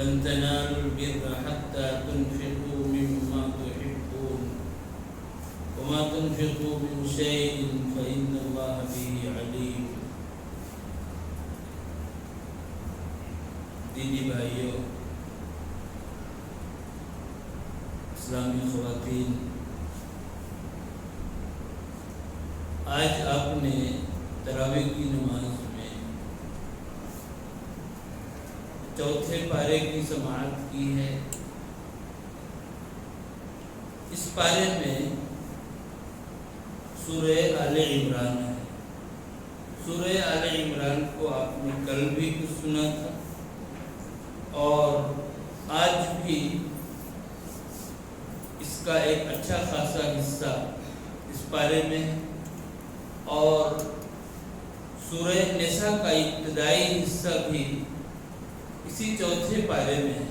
لن تنالوا البر حتى تنفقوا مما تحبون وما تنفقوا من شيء فإن الله به عليم۔ دینی بھائیوں، اسلامی خواتین، آج آپ نے تراویح کی نماز میں چوتھے پارے کی سماعت کی ہے۔ اس پارے میں سورہ آل عمران ہے۔ سورہ آل عمران کو آپ نے کل بھی کچھ سنا تھا اور آج بھی اس کا ایک اچھا خاصا حصہ اس پارے میں ہے، اور سورہ نساء کا ابتدائی حصہ بھی اسی چوتھے پارے میں ہے۔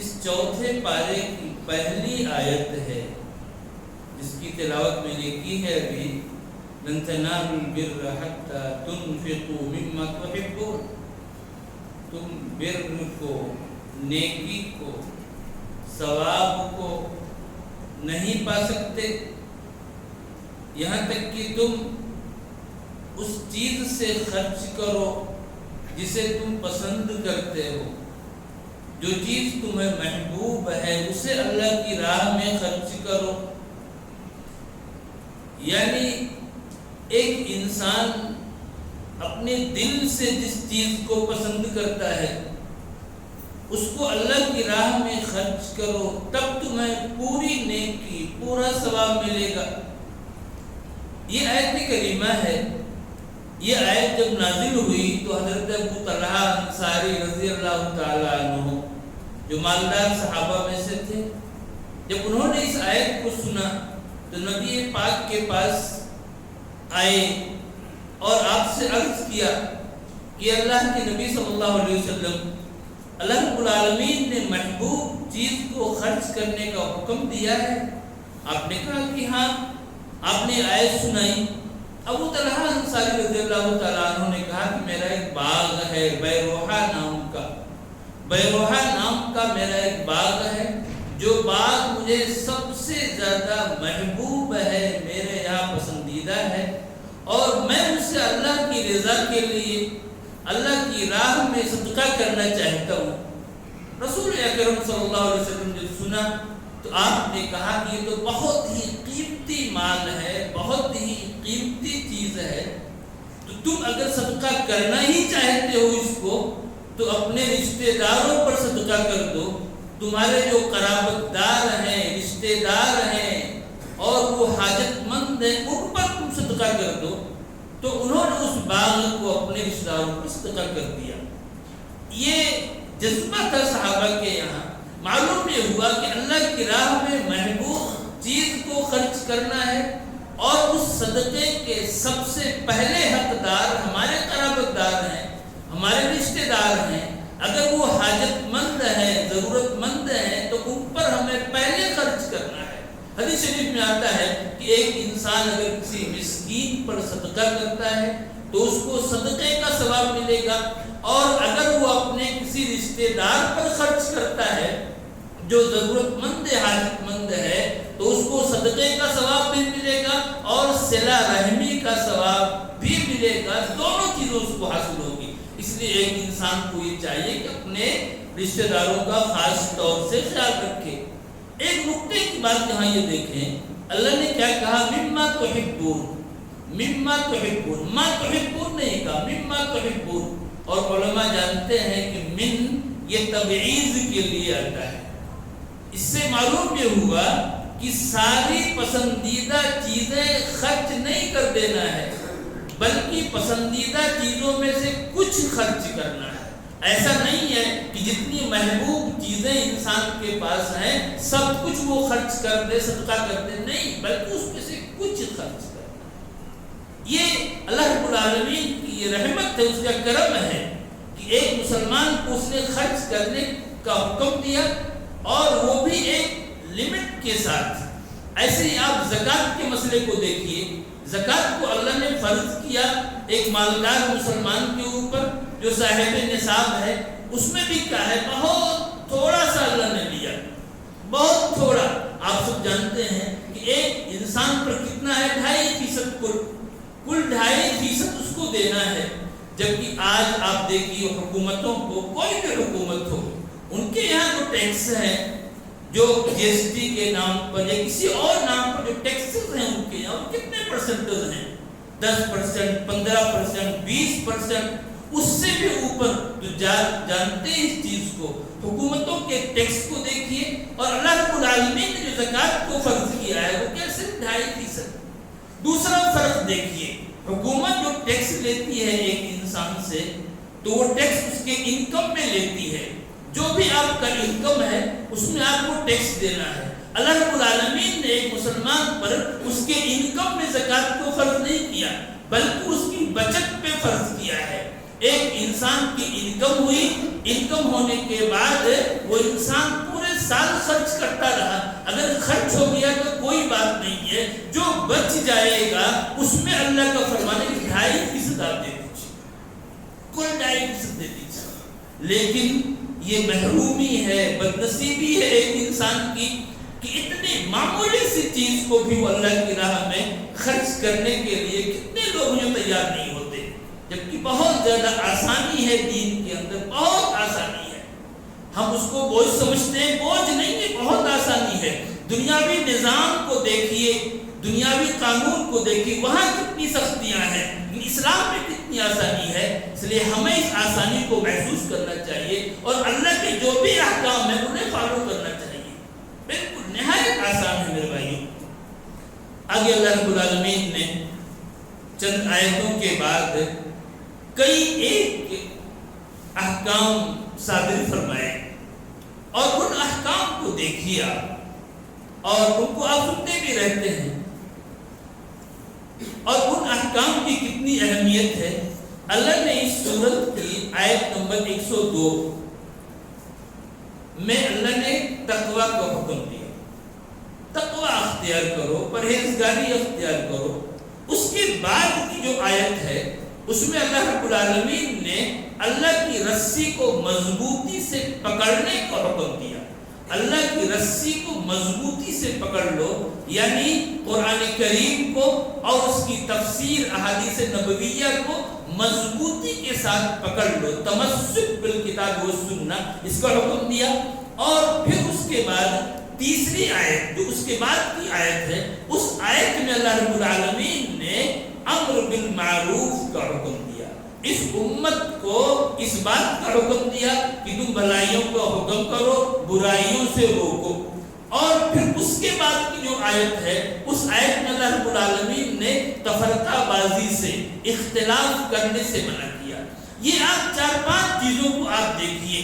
اس چوتھے پارے کی پہلی آیت ہے جس کی تلاوت میں نے کی ہے ابھی، لن تنالوا البر حتى تنفقوا مما تحبون۔ تم بر کو، نیکی کو، ثواب کو نہیں پا سکتے یہاں تک کہ تم اس چیز سے خرچ کرو جسے تم پسند کرتے ہو۔ جو چیز تمہیں محبوب ہے اسے اللہ کی راہ میں خرچ کرو۔ یعنی ایک انسان اپنے دل سے جس چیز کو پسند کرتا ہے اس کو اللہ کی راہ میں خرچ کرو، تب تمہیں پوری نیکی، پورا ثواب ملے گا۔ یہ آیت کریمہ ہے۔ یہ آیت جب نازل ہوئی تو حضرت ابو طلحہ انصاری رضی اللہ تعالیٰ عنہ جو مالدار صحابہ میں سے تھے، جب انہوں نے اس آیت کو سنا تو نبی پاک کے پاس آئے اور آپ سے عرض کیا کہ اللہ کے نبی صلی اللہ علیہ وسلم، اللہ رب العالمین نے محبوب چیز کو خرچ کرنے کا حکم دیا ہے۔ آپ نے کہا کہ ہاں۔ آپ نے آیت سنائی۔ ابو طلحہ انصاری رضی اللہ تعالیٰ عنہ نے کہا کہ میرا ایک باغ ہے بیروحہ نام کا، بیروحہ نام کا میرا ایک باغ ہے، جو باغ مجھے سب سے زیادہ محبوب ہے، میرے یہاں پسندیدہ ہے، اور میں اسے اللہ کی رضا کے لیے اللہ کی راہ میں صدقہ کرنا چاہتا ہوں۔ رسول اکرم صلی اللہ علیہ وسلم نے سنا تو آپ نے کہا کہ یہ تو بہت ہی قیمتی مال ہے، بہت ہی قیمتی چیز ہے، تو تم اگر صدقہ کرنا ہی چاہتے ہو اس کو تو اپنے رشتہ داروں پر صدقہ کر دو۔ تمہارے جو قرابت دار ہیں، رشتہ دار ہیں اور وہ حاجت مند ہیں، ان پر تم صدقہ کر دو۔ تو انہوں نے اس باغ کو اپنے رشتہ داروں پر صدقہ کر دیا۔ یہ جذبہ تھا صحابہ کے یہاں۔ معلوم یہ ہوا کہ اللہ کی راہ میں محبوب چیز کو خرچ کرنا ہے، اور اس صدقے کے سب سے پہلے حقدار ہمارے قرابت دار ہیں، ہمارے رشتہ دار ہیں۔ اگر وہ حاجت مند ہیں، ضرورت مند ہیں، تو ان پر ہمیں پہلے خرچ کرنا ہے۔ حدیث شریف میں آتا ہے کہ ایک انسان اگر کسی مسکین پر صدقہ کرتا ہے تو اس کو صدقے کا ثواب ملے گا، اور اگر وہ اپنے کسی رشتہ دار پر خرچ کرتا ہے جو ضرورت مند ہے، حاجت مند ہے، تو اس کو صدقے کا ثواب بھی ملے گا اور صلہ رحمی کا ثواب بھی ملے گا۔ دونوں چیزوں اس کو حاصل ہوگی۔ اس لیے ایک انسان کو یہ چاہیے کہ اپنے رشتہ داروں کا خاص طور سے خیال رکھے۔ ایک نقطے کی بات یہاں یہ دیکھیں، اللہ نے کیا کہا؟ مما تحبون، مما تحبون، ما تحبون نہیں کہا، مما تحبون۔ اور علماء جانتے ہیں کہ من یہ تبعیض کے لیے آتا ہے۔ اس سے معلوم یہ ہوا کہ ساری پسندیدہ چیزیں خرچ نہیں کر دینا ہے، بلکہ پسندیدہ چیزوں میں سے کچھ خرچ کرنا ہے۔ ایسا نہیں ہے کہ جتنی محبوب چیزیں انسان کے پاس ہیں سب کچھ وہ خرچ کر دے، صدقہ کر دے، نہیں، بلکہ اس میں سے کچھ خرچ کرنا ہے۔ یہ اللہ رب العالمین کی یہ رحمت ہے، اس کا کرم ہے کہ ایک مسلمان کو اس نے خرچ کرنے کا حکم دیا، اور وہ بھی ایک لمٹ کے ساتھ۔ ایسے ہی آپ زکوٰۃ کے مسئلے کو دیکھیے۔ زکوٰۃ کو اللہ نے فرض کیا ایک مالدار مسلمان کے اوپر، جو صاحب نصاب ہے اس میں بھی کیا ہے بہت تھوڑا سا اللہ نے لیا، بہت تھوڑا۔ آپ سب جانتے ہیں کہ ایک انسان پر کتنا ہے 2.5% کل 2.5% اس کو دینا ہے، جبکہ آج آپ دیکھیے حکومتوں کو، کوئی بھی حکومت ہو، ان کے یہاں جو ٹیکس ہے، جو جی ایس ٹی کے نام پر یا کسی اور نام پر جو ٹیکسز ہیں ان کے یہاں، وہ کتنے پرسنٹیج ہیں؟ 10%، 15%، 20%، اس سے بھی اوپر۔ تو جانتے ہیں اس چیز کو، حکومتوں کے ٹیکس کو دیکھیے، اور اللہ رب العالمین نے جو زکوٰۃ کو فرض کیا ہے وہ کیا صرف 2.5%۔ دوسرا فرق دیکھیے، حکومت جو ٹیکس لیتی ہے ایک انسان سے تو وہ ٹیکس اس کے انکم میں لیتی ہے، جو بھی آپ کا انکم ہے اس میں آپ کو ٹیکس دینا ہے۔ اللہ رب العالمین نے ایک مسلمان پر اس کے انکم میں زکوٰۃ کو فرض نہیں کیا، بلکہ اس کی بچت پہ فرض کیا ہے۔ ایک انسان کی انکم ہوئی، انکم ہونے کے بعد وہ انسان پورے سال خرچ کرتا رہا، اگر خرچ ہو گیا تو کوئی بات نہیں ہے، جو بچ جائے گا اس میں اللہ کا فرمان ہے کہ 2.5% آپ دے دیجیے، کل 2.5% دے دیجیے۔ لیکن یہ محرومی ہے، بدنصیبی ہے ایک انسان کی کہ اتنی معمولی سی چیز کو بھی وہ اللہ کی راہ میں خرچ کرنے کے لیے کتنے لوگ جو تیار نہیں ہوتے، جبکہ بہت زیادہ آسانی ہے دین کے اندر، بہت آسانی ہے۔ ہم اس کو بوجھ سمجھتے ہیں، بوجھ نہیں ہے، بہت آسانی ہے۔ دنیاوی نظام کو دیکھیے، دنیاوی قانون کو دیکھیے، وہاں کتنی سختیاں ہیں، اسلام میں کتنی آسانی ہے۔ اس لیے ہمیں اس آسانی کو محسوس کرنا چاہیے اور اللہ کے جو بھی احکام ہیں انہیں فالو کرنا چاہیے۔ بالکل نہایت آسان ہے میرے بھائیوں۔ آگے اللہ رب العالمین نے چند آیتوں کے بعد کئی ایک احکام صادر فرمائے، اور ان احکام کو دیکھیے آپ، اور ان کو آپ سنتے بھی رہتے ہیں، اور ان احکام کی کتنی اہمیت ہے۔ اللہ نے اس سورت کی آیت نمبر 102 میں اللہ نے تقوی کا حکم دیا، تقوی اختیار کرو، پرہیزگاری اختیار کرو۔ اس کے بعد کی جو آیت ہے اس میں اللہ رب العالمین نے اللہ کی رسی کو مضبوطی سے پکڑنے کا حکم دیا۔ اللہ کی رسی کو مضبوطی سے پکڑ لو، یعنی قرآن کریم کو اور اس کی تفسیر احادیث نبویہ کو مضبوطی کے ساتھ پکڑ لو، تمسک بالکتاب والسنہ، اس کا حکم دیا۔ اور پھر اس کے بعد تیسری آیت جو اس کے بعد کی آیت ہے، اس آیت میں اللہ رب العالمین نے امر بالمعروف کا حکم دیا، اس امت کو اس بات کا حکم دیا کہ تم بھلائیوں کا حکم کرو، برائیوں سے روکو۔ اور پھر اس کے بعد کی جو آیت ہے اس آیت میں اللہ رب العالمین نے تفرقہ بازی سے، اختلاف کرنے سے منع کیا۔ یہ آپ 4-5 چیزوں کو آپ دیکھیے،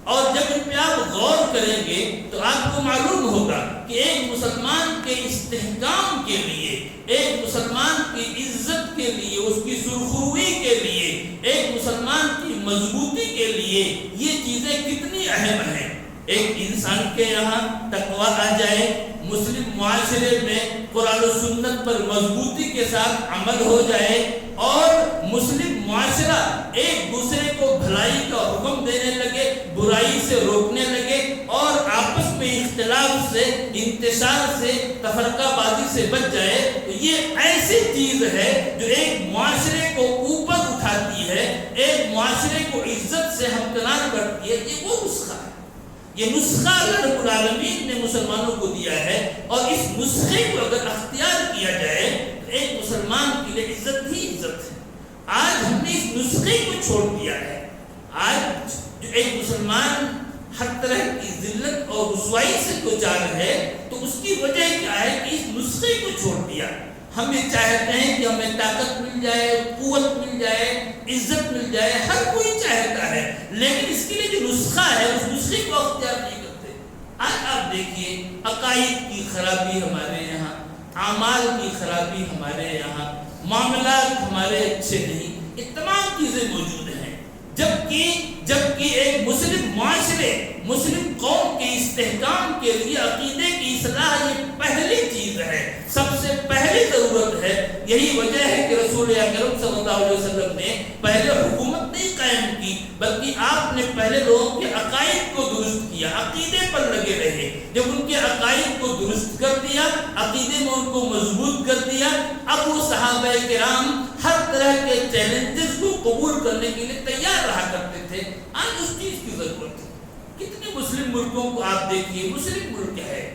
اور جب ان پہ آپ غور کریں گے تو آپ کو معلوم ہوگا کہ ایک مسلمان کے استحکام کے لیے، ایک مسلمان کی عزت کے لیے، اس کی سرخروئی کے لیے، ایک مسلمان کی مضبوطی کے لیے یہ چیزیں کتنی اہم ہیں۔ ایک انسان کے یہاں تقویٰ آ جائے، مسلم معاشرے میں قرآن و سنت پر مضبوطی کے ساتھ عمل ہو جائے، اور مسلم معاشرہ ایک دوسرے کو بھلائی کا حکم دینے لگے، برائی سے روکنے لگے، اور آپس میں اختلاف سے، انتشار سے، تفرقہ بازی سے بچ جائے، تو یہ ایسی چیز ہے جو ایک معاشرے کو اوپر اٹھاتی ہے، ایک معاشرے کو عزت سے ہمکنار کرتی ہے۔ یہ وہ نسخہ ہے، یہ نسخہ اللہ رب العالمین نے مسلمانوں کو دیا ہے، اور اس نسخے کو اگر اختیار کیا جائے تو ایک مسلمان کے لیے عزت ہی عزت ہے۔ آج ہم نے اس نسخے کو چھوڑ دیا ہے۔ آج جو ایک مسلمان ہر طرح کی ذلت اور رسوائی سے دوچار ہے تو اس کی وجہ کیا ہے کہ اس نسخے کو چھوڑ دیا۔ ہم یہ چاہتے ہیں کہ ہمیں طاقت مل جائے، قوت مل جائے، عزت مل جائے، ہر کوئی چاہتا ہے، لیکن اس کے لیے جو نسخہ ہے اس نسخے کو اختیار نہیں کرتے۔ آج آپ دیکھیے عقائد کی خرابی ہمارے یہاں، اعمال کی خرابی ہمارے یہاں، معاملات ہمارے اچھے نہیں، یہ تمام چیزیں موجود ہیں۔ جبکہ ایک مسلم معاشرے، مسلم قوم کے استحکام کے لیے عقیدے کی اصلاح یہ پہلی چیز ہے، سب سے پہلی ضرورت ہے۔ یہی وجہ ہے کہ رسول اکرم صلی اللہ علیہ وسلم نے پہلے حکومت نہیں قائم قائم کی، بلکہ آپ نے پہلے لوگوں کے عقائد کو درست کیا، عقیدے پر لگے رہے۔ جب ان کے عقائد کو درست کر دیا، عقیدے میں ان کو مضبوط کر دیا، اب وہ صحابہ کرام ہر طرح کے چیلنجز کو قبول کرنے کے لیے تیار رہا کرتے تھے۔ آج اس چیز کی ضرورت ہے۔ کتنے مسلم ملکوں کو آپ دیکھیے، مسلم ملک ہے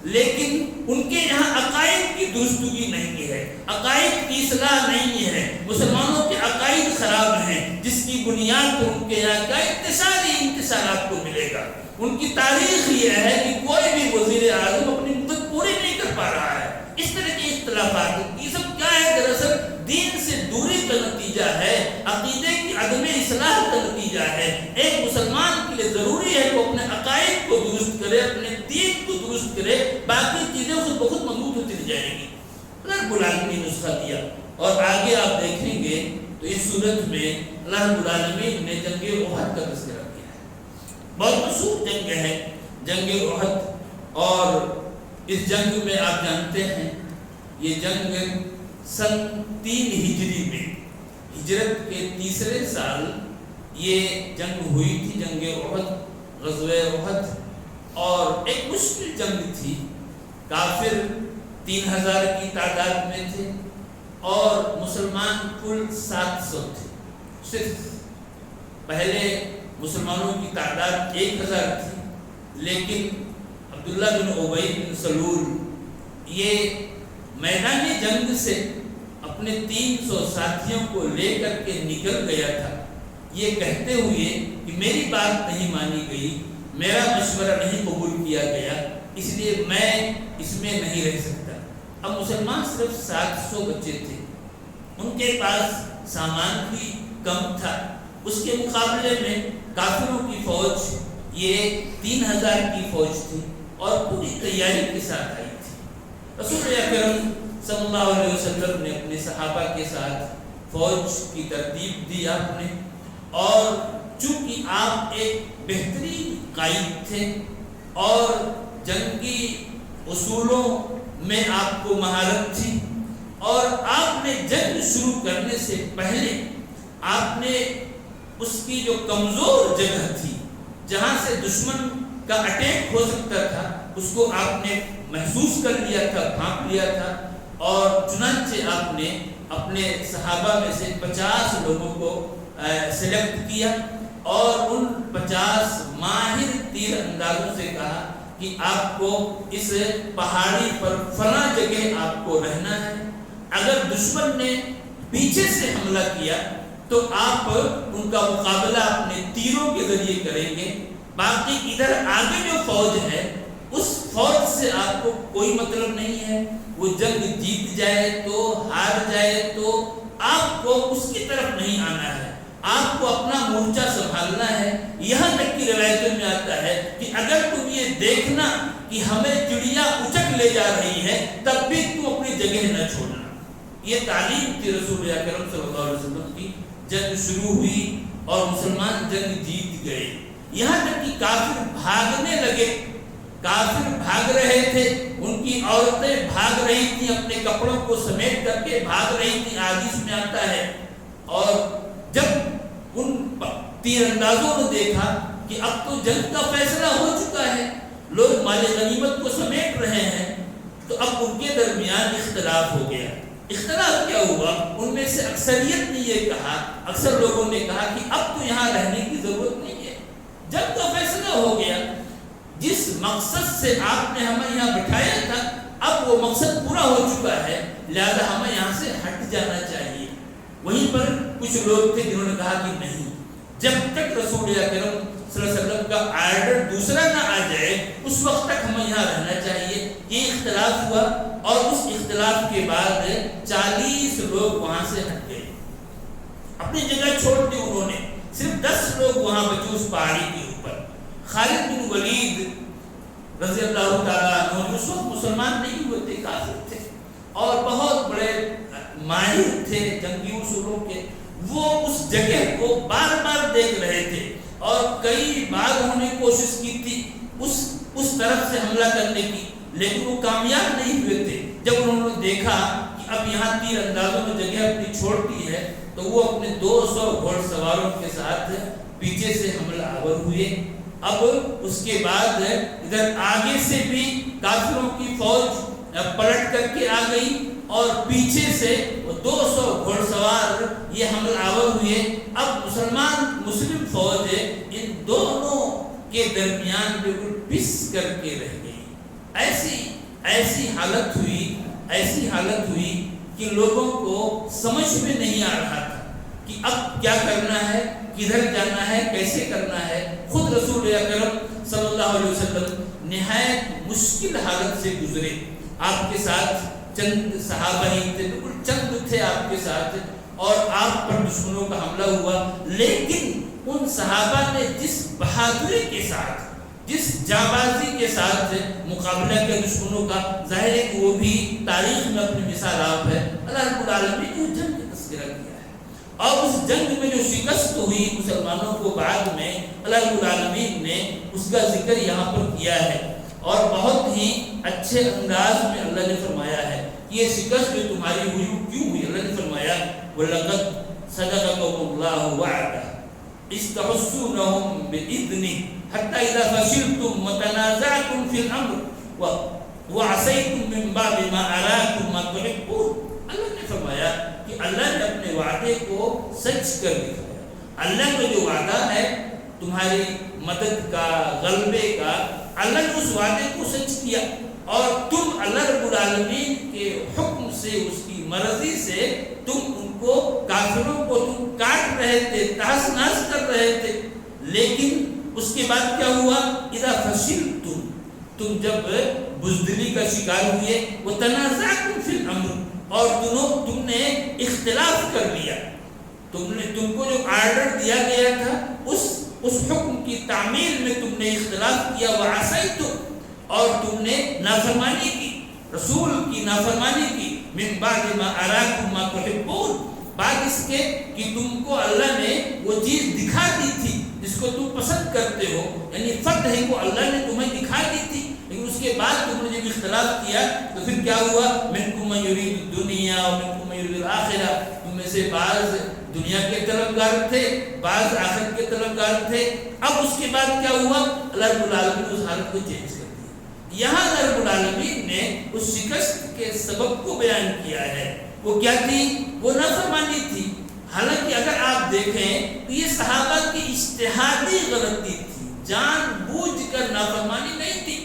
لیکن ان کے یہاں عقائد کی درستگی نہیں ہے، عقائد کی اصلاح نہیں ہے، مسلمانوں کے عقائد خراب ہیں، جس کی بنیاد پر ان کے یہاں کا انتصار آپ کو ملے گا۔ ان کی تاریخ یہ ہے کہ کوئی بھی وزیر اعظم اپنی مدت پوری نہیں کر پا رہا ہے۔ اس طرح کے اختلافات، یہ سب کیا ہے؟ دراصل دین سے دوری کا نتیجہ ہے، عقیدے کی عدم اصلاح کا نتیجہ ہے۔ ایک مسلمان کے لیے ضروری ہے کہ وہ اپنے عقائد کو درست کرے، اپنے دین کو درست کرے، باقی چیزیں اسے بہت مضبوط ہوتی جائیں گی۔ رب العالمین نے نسخہ دیا، اور آگے آپ دیکھیں گے تو اس صورت میں اللہ رب العالمین نے جنگ احد کا تذکرہ کیا ہے۔ بہت مشہور جنگ ہے جنگ احد، اور اس جنگ میں آپ جانتے ہیں یہ جنگ سن 3 ہجری میں، ہجرت کے تیسرے سال یہ جنگ ہوئی تھی، جنگ احد، غزوہ احد، اور ایک مشکل جنگ تھی۔ کافر 3000 کی تعداد میں تھے اور مسلمان کل 700 تھے۔ صرف پہلے مسلمانوں کی تعداد 1000 تھی، لیکن عبداللہ بن ابی بن سلول یہ میدان جنگ سے اپنے 300 ساتھیوں کو لے کر کے نکل گیا تھا، یہ کہتے ہوئے کہ میری بات نہیں مانی گئی، میرا مشورہ نہیں قبول کیا گیا، اس لیے میں اس میں نہیں رہ سکتا۔ اب مسلمان صرف 700 بچے تھے، ان کے پاس سامان بھی کم تھا، اس کے مقابلے میں کافروں کی فوج یہ 3000 کی فوج تھی اور پوری تیاری کے ساتھ آئی تھی۔ رسول اکرم صلی اللہ علیہ وسلم نے اپنے صحابہ کے ساتھ فوج کی ترتیب دی آپ نے، اور چونکہ آپ ایک بہترین قائد تھے اور جنگی اصولوں میں آپ کو مہارت تھی، اور آپ نے جنگ شروع کرنے سے پہلے آپ نے اس کی جو کمزور جگہ تھی جہاں سے دشمن کا اٹیک ہو سکتا تھا اس کو آپ نے محسوس کر لیا تھا، بھانپ لیا تھا، اور چنانچہ آپ نے اپنے صحابہ میں سے 50 لوگوں کو سلیکٹ کیا اور ان 50 ماہر تیر اندازوں سے کہا کہ آپ کو اس پہاڑی پر فلاں جگہ آپ کو رہنا ہے، اگر دشمن نے پیچھے سے حملہ کیا تو آپ ان کا مقابلہ اپنے تیروں کے ذریعے کریں گے، باقی ادھر آگے جو فوج ہے اس فوج سے آپ کو کوئی مطلب نہیں ہے، وہ جنگ جیت جائے تو ہار جائے تو آپ کو اس کی طرف نہیں آنا ہے، آپ کو اپنا مورچہ سنبھالنا ہے۔ یہاں تک کی روایتوں میں آتا ہے کہ اگر تم یہ دیکھنا کہ ہمیں چڑیا اچک لے جا رہی ہے تب بھی تم اپنی جگہ نہ چھوڑنا۔ یہ تعلیم تھی رسول اکرم صلی اللہ علیہ وسلم کی۔ جنگ شروع ہوئی اور مسلمان جنگ جیت گئے، یہاں تک کہ کافر بھاگنے لگے، کافر بھاگ رہے تھے، ان کی عورتیں بھاگ رہی تھیں، اپنے کپڑوں کو سمیٹ کر کے بھاگ رہی تھیں، حدیث میں آتا ہے۔ اور جب ان تیر اندازوں نے دیکھا کہ اب تو جنگ کا فیصلہ ہو چکا ہے، لوگ مال غنیمت کو سمیٹ رہے ہیں، تو اب ان کے درمیان اختلاف ہو گیا۔ اختلاف کیا ہوا؟ ان میں سے اکثریت نے یہ کہا، اکثر لوگوں نے کہا کہ اب تو یہاں رہنے کی ضرورت نہیں ہے، جنگ کا فیصلہ ہو گیا، جس مقصد سے آپ نے ہمیں یہاں بٹھایا تھا اب وہ مقصد پورا ہو چکا ہے، لہذا ہمیں یہاں سے ہٹ جانا چاہیے۔ وہیں پر کچھ لوگ تھے جنہوں نے کہا کہ نہیں، جب تک رسول اکرم صلی اللہ علیہ وسلم کا آرڈر دوسرا نہ آ جائے اس وقت تک ہمیں یہاں رہنا چاہیے۔ یہ اختلاف ہوا اور اس اختلاف کے بعد 40 لوگ وہاں سے ہٹ گئے، اپنی جگہ چھوڑ دی انہوں نے، صرف 10 لوگ وہاں بچے اس پہاڑی کے اوپر۔ خالد بن ولید رضی اللہ تعالیٰ عنہ اس وقت مسلمان نہیں ہوئے تھے، کافر تھے اور بہت بڑے ماہر تھے جنگی اصولوں کے، وہ اس جگہ کو بار بار دیکھ رہے تھے اور کئی بار انہوں نے کوشش کی تھی اس طرف سے حملہ کرنے کی، لیکن وہ کامیاب نہیں ہوئے تھے۔ جب انہوں نے دیکھا کہ اب یہاں تیر اندازوں نے جگہ اپنی چھوڑ دی ہے تو وہ اپنے 200 گھوڑ سواروں کے ساتھ پیچھے سے حملہ آور ہوئے۔ اب اس کے بعد ادھر آگے سے بھی کافروں کی فوج پلٹ کر کے آ گئی اور پیچھے سے 200 گھوڑ سوار یہ حملہ آور ہوئے۔ اب مسلم فوج ان دونوں کے درمیان بالکل پس کر کے رہ گئی۔ ایسی حالت ہوئی کہ لوگوں کو سمجھ میں نہیں آ رہا تھا کہ اب کیا کرنا ہے، کدھر جانا ہے، کیسے کرنا ہے۔ خود رسول اکرم صلی اللہ علیہ وسلم نہایت مشکل حالت سے گزرے۔ آپ کے ساتھ چند صحابہ ہی تھے، بالکل چند تھے آپ کے ساتھ، اور آپ پر دشمنوں کا حملہ ہوا، لیکن ان صحابہ نے جس بہادری کے ساتھ، جس جانبازی کے ساتھ مقابلہ کیا دشمنوں کا، ظاہر ہے کہ وہ بھی تاریخ میں اپنی مثال آپ ہے۔ اللہ رب العالمین نے اس جنگ کا تذکرہ کیا ہے، اور اس جنگ میں جو شکست ہوئی مسلمانوں کو بعد میں اللہ رب العالمین نے اس کا ذکر یہاں پر کیا ہے، اور بہت ہی اچھے انداز میں اللہ نے فرمایا ہے کہ یہ شکست جو تمہاری ہوئی وہ کیوں ہوئی۔ اللہ نے فرمایا وَلَقَدْ صَدَقَكُمُ اللَّهُ وَعْدَهُ إِذْ تَحُسُّونَهُم بِإِذْنِهِ حَتَّى إِذَا فَشِلْتُم وَتَنَازَعْتُم فِي الْأَمْرِ وَعَصَيْتُم مِّن بَعْدِ مَا أَرَاكُم مَّا تُحِبُّونَ۔ اللہ نے فرمایا کہ اللہ نے اپنے وعدے کو سچ کر دکھایا۔ اللہ کا جو وعدہ ہے تمہاری مدد کا، غلبے کا، اللہ نے اس وعدے کو سچ کیا، اور تم اللہ رب العالمین کے حکم سے، اس کی مرضی سے تم ان کو، کافروں کو تم کاٹ رہے تھے، تہس نہس کر رہے تھے، لیکن اس کے بعد کیا ہوا؟ اذا فشلتم، تم جب بزدلی کا شکار ہوئے، وتنازعتم فی الامر، اور تم نے اختلاف کر لیا، تم کو جو آرڈر دیا گیا تھا اس حکم کی تعمیل میں تم نے اختلاف کیا، وعصیتم، اور تم نے نافرمانی کی، رسول کی نافرمانی کی، من بعد ما اراکم ما تحبون، بعد اس کے کہ تم کو اللہ نے وہ چیز دکھا دی تھی جس کو تم پسند کرتے ہو، یعنی فتح کو اللہ نے تمہیں دکھا دی تھی، لیکن اس کے بعد تم نے جب اختلاف کیا تو پھر کیا ہوا؟ منکم من یرید الدنیا ومنکم من یرید الآخرہ، تم میں سے بعض دنیا کے طلبگار تھے، بعض آخرت کے طلبگار تھے۔ اب اس کے بعد کیا ہوا؟ اللہ رب العالمین اس حالت کو چینج کر دیا۔ یہاں اللہ رب العالمین نے اس شکست کے سبب کو بیان کیا ہے، وہ کیا تھی؟ وہ نافرمانی تھی۔ حالانکہ اگر آپ دیکھیں تو یہ صحابہ کی اجتہادی غلطی تھی، جان بوجھ کر نافرمانی نہیں تھی۔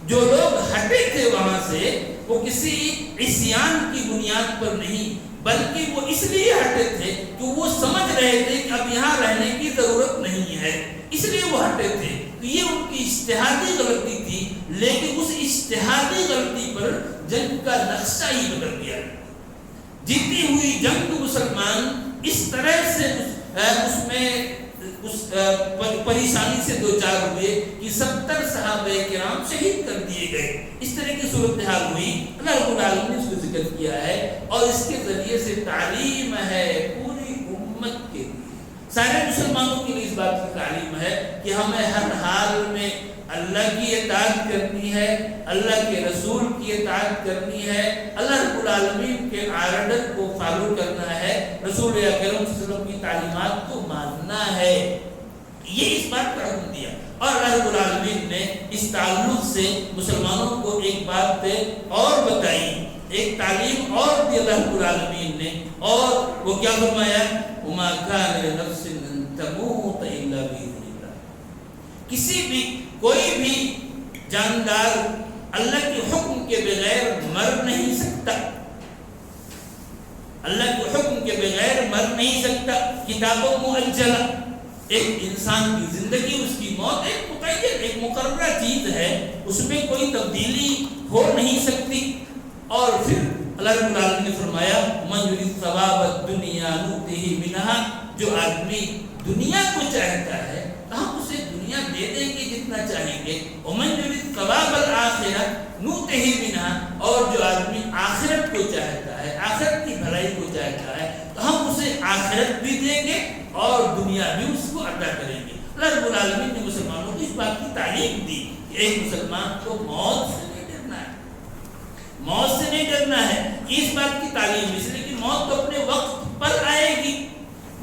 جو لوگ ہٹے تھے وہاں سے وہ کسی عصیان کی بنیاد پر نہیں، بلکہ وہ اس لیے ہٹے تھے کہ وہ سمجھ رہے تھے کہ اب یہاں رہنے کی ضرورت نہیں ہے، اس لیے وہ ہٹے تھے۔ تو یہ ان کی اجتہادی غلطی تھی، لیکن اس اجتہادی غلطی پر جنگ کا نقشہ ہی بدل گیا۔ جیتی ہوئی جنگ مسلمان اس طرح سے اس میں پریشانی سے دوچار ہوئے کہ 70 صحابہ کرام شہید کر دیے گئے۔ اس طرح کی صورتحال ہوئی، اللہ رب العالمین نے اس کو ذکر کیا ہے، اور اس کے ذریعے سے تعلیم ہے پوری امت کے لیے، سارے مسلمانوں کے لیے اس بات کی تعلیم ہے کہ ہمیں ہر حال میں اللہ کی اطاعت کرنی ہے، اللہ کے رسول کی اطاعت کرنی ہے، اللہ رب العالمین کے آرڈر کو فالو کرنا ہے، رسول اکرم صلی اللہ علیہ وسلم کی تعلیمات کو ماننا ہے۔ یہ اس بات کا حکم دیا، اور اللہ رب العالمین نے اس تعلق سے مسلمانوں کو ایک بات اور بتائی، ایک تعلیم اور دی اللہ رب العالمین نے، اور وہ کیا فرمایا؟ وما كان لنفس ان تموت الا باذن اللہ، کسی بھی کوئی بھی جاندار اللہ کے حکم کے بغیر مر نہیں سکتا، اللہ کے حکم کے بغیر مر نہیں سکتا۔ کتاب مؤجلہ، ایک انسان کی زندگی، اس کی موت ایک مقرر، ایک مقررہ چیز ہے، اس میں کوئی تبدیلی ہو نہیں سکتی۔ اور پھر اللہ رب العالمین نے فرمایا من یرید ثواب الدنیا نؤتہ منہا، جو آدمی دنیا کو چاہتا ہے تو ہم اسے دنیا دے دیں گے جتنا چاہیں گے، ومن یرید ثواب الآخرہ نؤتہ منہا، اور جو آدمی آخرت کو چاہتا ہے، آخرت کی بھلائی کو چاہتا ہے، تو ہم اسے آخرت بھی دیں گے اور دنیا بھی اس کو عطا کریں گے۔ اللہ رب العالمین نے مسلمانوں کو اس بات کی تعلیم دی کہ ایک مسلمان کو موت سے نہیں ڈرنا ہے، موت سے نہیں ڈرنا ہے۔ اس بات کی تعلیم اس لیے کہ موت تو اپنے وقت پر آئے گی،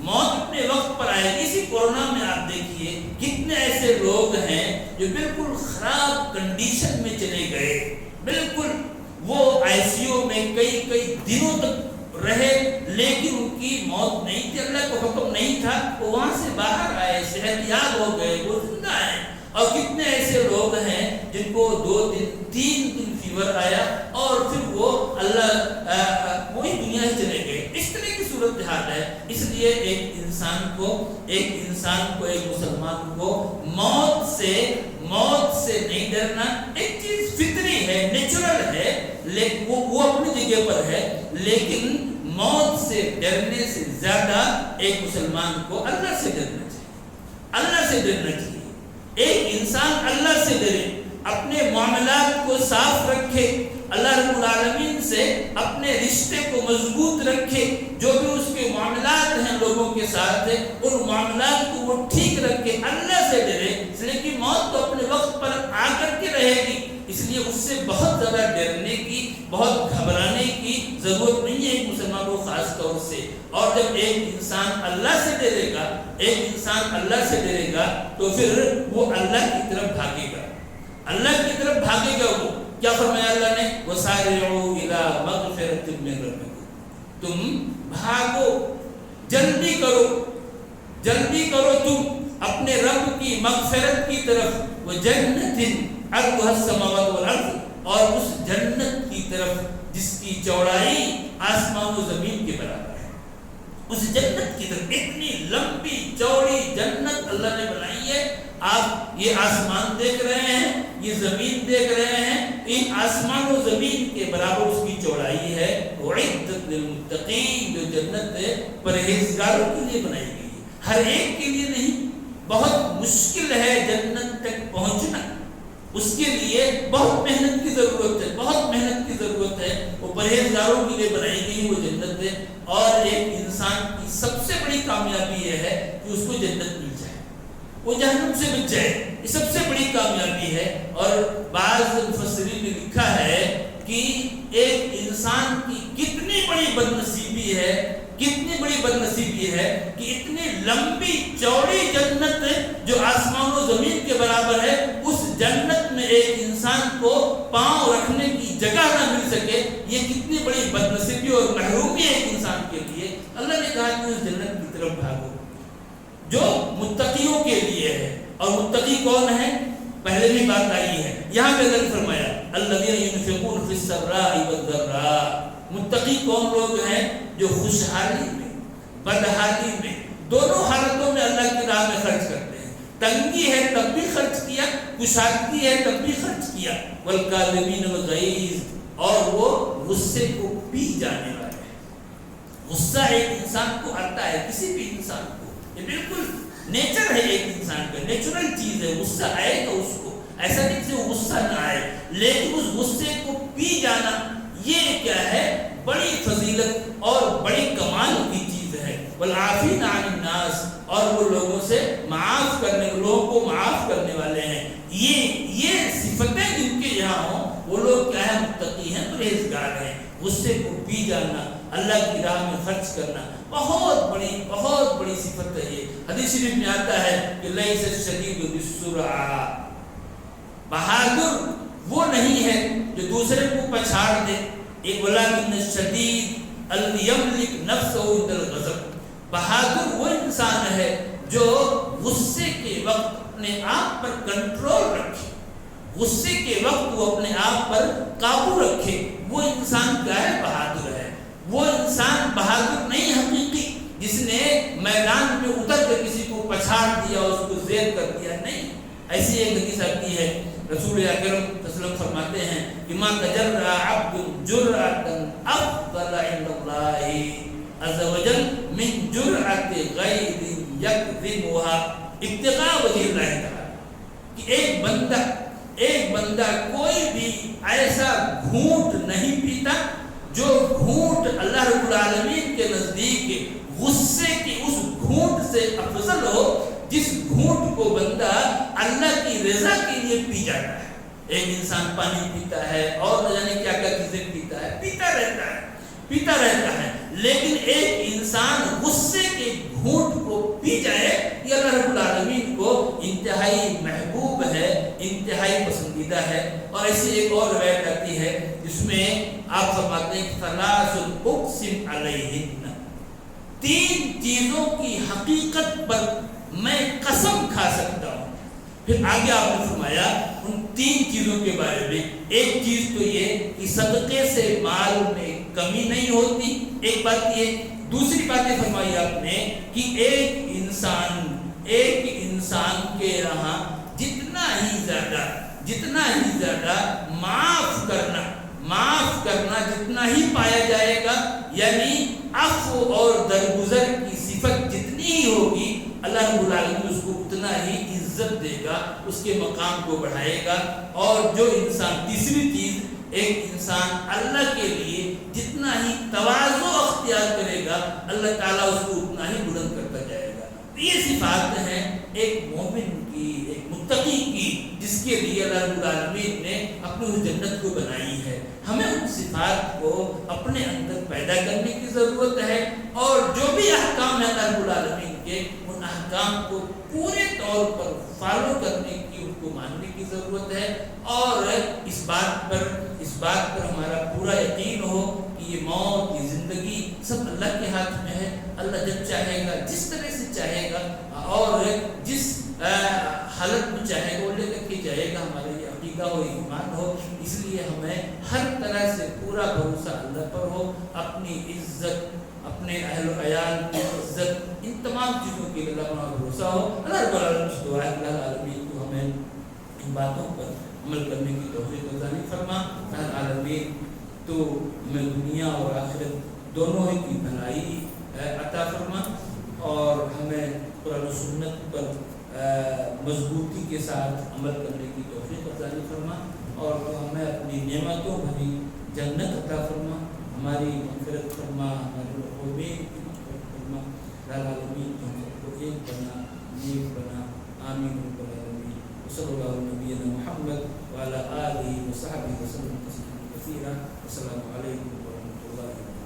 موت اپنے وقت پر آئے گی. اسی کورونا میں آپ دیکھیے کتنے ایسے لوگ ہیں جو بالکل خراب کنڈیشن میں چلے گئے, بالکل وہ آئی سی یو میں کئی دنوں تک رہے, لیکن ان کی موت نہیں تھی, اللہ کو حکم نہیں تھا, وہ وہاں سے باہر آئے, صحت یاب ہو گئے, وہ زندہ ہیں. اور کتنے ایسے لوگ ہیں جن کو 2 دن 3 دن فیور آیا اور پھر وہ اللہ وہی دنیا سے چلے گئے. اس طرح کی صورتحال ہے. اس لیے ایک انسان کو ایک مسلمان کو موت سے نہیں ڈرنا. ایک چیز فطری ہے, نیچرل ہے, لیکن وہ اپنی جگہ پر ہے, لیکن موت سے ڈرنے سے زیادہ ایک مسلمان کو اللہ سے ڈرنا چاہیے. ایک انسان اللہ سے ڈرے, اپنے معاملات کو صاف رکھے, اللہ رب العالمین سے اپنے رشتے کو مضبوط رکھے, جو بھی اس کے معاملات ہیں لوگوں کے ساتھ ان معاملات کو وہ ٹھیک رکھے, اللہ سے ڈرے. اس لیے کہ موت تو اپنے وقت پر آ کر کے رہے گی, اس لیے اس سے بہت زیادہ ڈرنے کی, بہت گھبرانے کی ضرورت نہیں ہے ایک مسلمان کو خاص طور سے. اور جب ایک انسان اللہ سے ڈرے گا تو پھر وہ اللہ کی طرف بھاگے گا. وہ کیا فرمایا اللہ نے, وَسَارِعُوا إِلَىٰ مَغْفِرَةٍ مِّن رَّبِّكُمْ, تم بھاگو, جلدی کرو تم اپنے رب کی مغفرت کی طرف, وَجَنَّةٍ عَرْضُهَا السَّمَاوَاتُ وَالْأَرْضُ, اور اس جنت کی طرف جس کی چوڑائی آسمان و زمین کے برابر ہے. اس جنت کی طرف, اتنی لمبی چوڑی جنت اللہ نے بنائی ہے. آپ یہ آسمان دیکھ رہے ہیں, یہ زمین دیکھ رہے ہیں, ان آسمان و زمین کے برابر اس کی چوڑائی ہے. اعدت للمتقین, جو جنت ہے پرہیزگاروں کے لیے بنائی گئی ہے, ہر ایک کے لیے نہیں. بہت مشکل ہے جنت تک پہنچنا, اس کے لیے بہت محنت کی ضرورت ہے. وہ پرہیزگاروں کے لیے بنائی گئی وہ جنت ہے. اور ایک انسان کی سب سے بڑی کامیابی یہ ہے کہ اس کو جنت مل جائے, وہ جہنم سے بچ جائے, یہ سب سے بڑی کامیابی ہے. اور بعض مفسرین نے لکھا ہے کہ ایک انسان کی کتنی بڑی بدنصیبی ہے کہ اتنی لمبی چوڑی جنت جو آسمان و زمین کے برابر ہے, اس جنت میں ایک انسان کو پاؤں رکھنے کی جگہ نہ مل سکے. یہ کتنی بڑی بدنصیبی اور محرومی ہے ایک انسان کے لیے. اللہ نے کہا کہ اس جنت کی طرف بھاگو جو متقیوں کے لیے ہے. اور متقی کون ہے, پہلے بھی بات آئی ہے, یہاں پہ اللہ نے فرمایا الذین ينفقون فی السراء والضراء. متقی کون لوگ ہیں, جو خوشحالی میں, بدحالی میں, دونوں حالتوں میں اللہ کی راہ میں خرچ کرتے ہیں. تنگی ہے تب بھی خرچ کیا, کشادگی ہے تب بھی خرچ کیا. والکاظمین الغیظ, اور وہ غصے کو پی جانے والے ہیں. غصہ ایک انسان کو آتا ہے, کسی بھی انسان کو, یہ بالکل نیچر ہے ایک انسان کا, نیچرل چیز ہے. غصہ آئے گا اس کو, ایسا نہیں کہ غصہ نہ آئے, لیکن اس غصے کو پی جانا یہ کیا ہے, بڑی فضیلت اور بڑی کمال کی چیز ہے. والعافین عن الناس, اور وہ لوگوں سے لوگوں کو معاف کرنے والے ہیں. یہ صفتیں جن کے یہاں ہوں وہ لوگ کیا ہے, متقی ہیں, پرہیزگار ہیں. غصے کو پی جانا, اللہ کی راہ میں خرچ کرنا, بہت بڑی صفت ہے. یہ حدیث شریف میں آتا ہے کہ لیس الشدید بالسرعہ, بہادر وہ نہیں ہے جو دوسرے کو پچھاڑ دے. ایک ولکن الشدید الذی یملک نفسہ عند الغضب, بہادر وہ انسان ہے جو غصے کے وقت اپنے آپ پر کنٹرول رکھے, غصے کے وقت وہ اپنے آپ پر قابو رکھے. وہ انسان کیا ہے, بہادر ہے. وہ انسان بہادر نہیں حقیقی جس نے میدان میں اتر کر کسی کو پچھاڑ دیا, اس کو زیر کر دیا, نہیں. ایسی ایک حدیث آتی ہے, رسول اکرم صلی اللہ علیہ وسلم فرماتے ہیں کہ ما تجرأ عبد جرأة افضل عند اللہ عز وجل من جرأة غیر یکذبها ابتغاء وجہ اللہ تعالی. کہ ایک بندہ کوئی بھی ایسا گھونٹ نہیں پیتا جو گھونٹ اللہ رب العالمین کے نزدیک غصے کی اس گھونٹ سے افضل ہو, جس گھونٹ کو بندہ اللہ کی رضا کے لیے پی جاتا ہے. ایک انسان پانی پیتا ہے اور نہ جانے کیا کیا چیزیں پیتا رہتا ہے, لیکن ایک انسان غصے کے گھونٹ کو پی جائے، یہ اللہ رب العالمین کو انتہائی محبوب ہے، انتہائی پسندیدہ ہے۔ اور ایسی ایک اور روایت آتی ہے جس میں آپ فرماتے ہیں ثلاث اقسم علیہن، 3 چیزوں کی حقیقت پر میں قسم کھا سکتا ہوں۔ پھر آگے آپ نے فرمایا ان 3 چیزوں کے بارے میں، ایک چیز تو یہ کہ صدقے سے مال میں کمی نہیں ہوتی، ایک بات یہ۔ دوسری بات یہ فرمائی آپ نے کہ ایک انسان کے یہاں جتنا ہی زیادہ معاف کرنا جتنا ہی پایا جائے گا، یعنی عفو اور درگزر کی صفت جتنی ہی ہوگی، اللہ رب العالمین اس کو اتنا ہی عزت دے گا، اس کے مقام کو بڑھائے گا۔ اور جو انسان، تیسری چیز، ایک انسان اللہ کے لیے جتنا ہی تواضع اختیار کرے گا، اللہ تعالیٰ اس کو اتنا ہی بلند کرتا جائے گا۔ یہ صفات ہیں ایک مومن کی، ایک متقی کی، جس کے لیے اللہ رب العالمین نے اپنی اس جنت کو بنائی ہے۔ ہمیں ان صفات کو اپنے اندر پیدا کرنے کی ضرورت ہے، اور جو بھی احکام ہیں اللہ رب العالمین کے، ان احکام کو پورے طور پر فالو کرنے کی، ان کو ماننے کی ضرورت ہے۔ اور اس بات پر ہمارا پورا یقین ہو کہ یہ موت، یہ زندگی سب اللہ کے ہاتھ میں ہے۔ اللہ جب چاہے گا، جس طرح سے چاہے گا اور جس حالت میں چاہے گا وہ لے کر کے جائے گا۔ ہمارے یہ عقیدہ ہو، ایمان ہو، اس لیے ہمیں ہر طرح سے پورا بھروسہ اللہ پر ہو۔ اپنی عزت، اپنے اہل و عیال کی عزت، ان تمام چیزوں کے لیے اللہ پر بھروسہ ہو۔ اللہ رب العالمین سے دعا ہے کہ اللہ العالمین کو ہمیں ان باتوں پر عمل کرنے کی توفیق عطا فرما۔ اللہ العالمین تو ہمیں دنیا اور آخرت دونوں ہی کی بھلائی عطا فرما، اور ہمیں قرآن و سنت پر مضبوطی کے ساتھ عمل کرنے کی توفیق عطا فرما، اور ہمیں اپنی نعمتوں بھری جنت عطا فرما، ہماری مغفرت فرما، ہمارے قربین کی مغفرت فرما۔ اللہ العالمین ہم سب کو ایک بنا، نیک بنا، آمین رب العالمین۔ صلی اللہ علیہ نبینا محمد وعلی آلہ وصحبہ وسلم تسلیما کثیرا۔ السلام علیکم ورحمۃ اللہ وبرکاتہ۔